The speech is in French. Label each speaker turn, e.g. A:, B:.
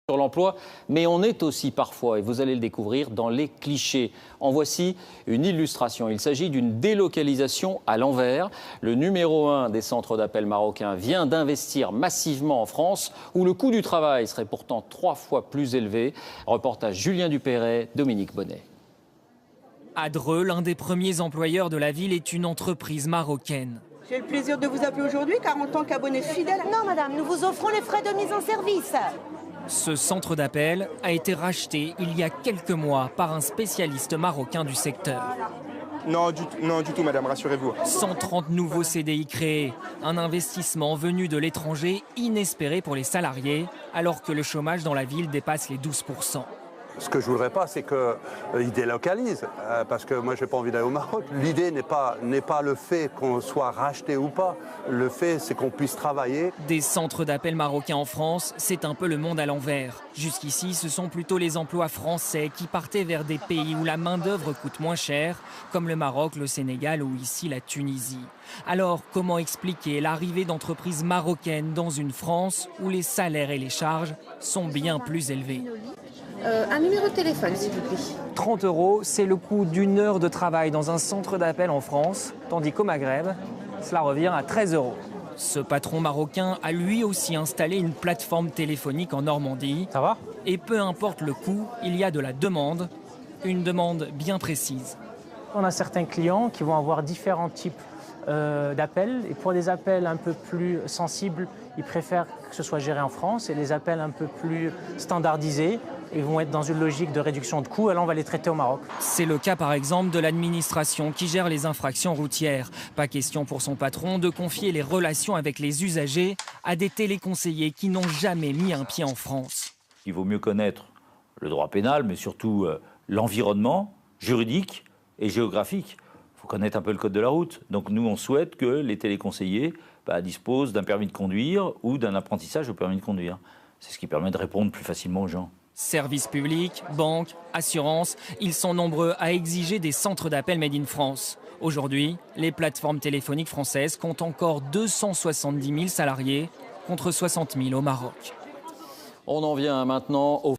A: Sur l'emploi, mais on est aussi parfois, et vous allez le découvrir, dans les clichés. En voici une illustration. Il s'agit d'une délocalisation à l'envers. Le numéro 1 des centres d'appel marocains vient d'investir massivement en France, où le coût du travail serait pourtant 3 fois plus élevé. Reportage Julien Dupéret, Dominique Bonnet.
B: À Dreux, l'un des premiers employeurs de la ville est une entreprise marocaine.
C: J'ai le plaisir de vous appeler aujourd'hui car en tant qu'abonné fidèle...
D: Non madame, nous vous offrons les frais de mise en service.
B: Ce centre d'appel a été racheté il y a quelques mois par un spécialiste marocain du secteur.
E: Non, du tout, madame, rassurez-vous.
B: 130 nouveaux CDI créés, un investissement venu de l'étranger inespéré pour les salariés, alors que le chômage dans la ville dépasse les 12%.
F: Ce que je voudrais pas, c'est qu'ils délocalisent, parce que moi, j'ai pas envie d'aller au Maroc. L'idée n'est pas le fait qu'on soit racheté ou pas. Le fait, c'est qu'on puisse travailler.
B: Des centres d'appel marocains en France, c'est un peu le monde à l'envers. Jusqu'ici, ce sont plutôt les emplois français qui partaient vers des pays où la main-d'œuvre coûte moins cher, comme le Maroc, le Sénégal ou ici la Tunisie. Alors, comment expliquer l'arrivée d'entreprises marocaines dans une France où les salaires et les charges sont bien plus élevés?
G: Un numéro de téléphone, s'il vous plaît.
B: 30 €, c'est le coût d'une heure de travail dans un centre d'appel en France, tandis qu'au Maghreb, cela revient à 13 €. Ce patron marocain a lui aussi installé une plateforme téléphonique en Normandie.
H: Ça va?
B: Et peu importe le coût, il y a de la demande, une demande bien précise.
H: On a certains clients qui vont avoir différents types d'appels. Et pour des appels un peu plus sensibles, ils préfèrent que ce soit géré en France. Et les appels un peu plus standardisés, ils vont être dans une logique de réduction de coûts. Alors on va les traiter au Maroc.
B: C'est le cas par exemple de l'administration qui gère les infractions routières. Pas question pour son patron de confier les relations avec les usagers à des téléconseillers qui n'ont jamais mis un pied en France.
I: Il vaut mieux connaître le droit pénal, mais surtout l'environnement juridique et géographique. Il faut connaître un peu le code de la route. Donc nous, on souhaite que les téléconseillers disposent d'un permis de conduire ou d'un apprentissage au permis de conduire. C'est ce qui permet de répondre plus facilement aux gens.
B: Services publics, banques, assurances, ils sont nombreux à exiger des centres d'appel Made in France. Aujourd'hui, les plateformes téléphoniques françaises comptent encore 270 000 salariés contre 60 000 au Maroc.
A: On en vient maintenant au